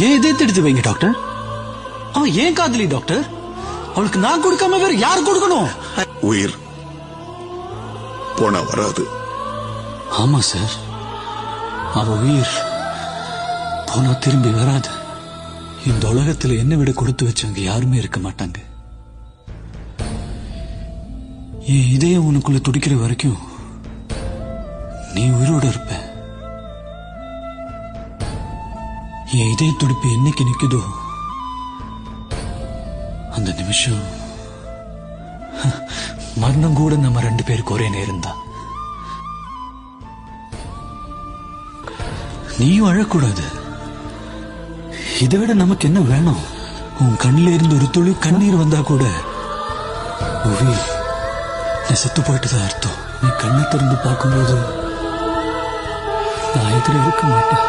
ஏன் இதயத்தை எடுத்து வைங்க டாக்டர். அவன் ஏன் காதலி டாக்டர்? அவளுக்கு நான் கொடுக்காம வேற யார் கொடுக்கணும்? உயிர் போனா வராது. ஆமா சார், அவ உயிர் போனா திரும்பி வராது. இந்த உலகத்துல என்ன விட கொடுத்து வச்சவங்க யாருமே இருக்க மாட்டாங்க. என் இதயம் உனக்குள்ள துடிக்கிற வரைக்கும் நீ உயிரோட இருப்ப. என் இதய துடிப்பு என்னைக்கு நிக்குதோ அந்த நிமிஷம் மரணம் கூட நம்ம 2 பேருக்கு ஒரே நேரம் தான். நீயும் அழக்கூடாது. இதை விட நமக்கு என்ன வேணும்? உன் கண்ணில இருந்து ஒரு துளி கண்ணீர் வந்தா கூட உயிர் நீ செத்து போயிட்டுதான் அர்த்தம். நீ கண்ணை திறந்து பார்க்கும்போது நான் எதிர இருக்க மாட்டேன்.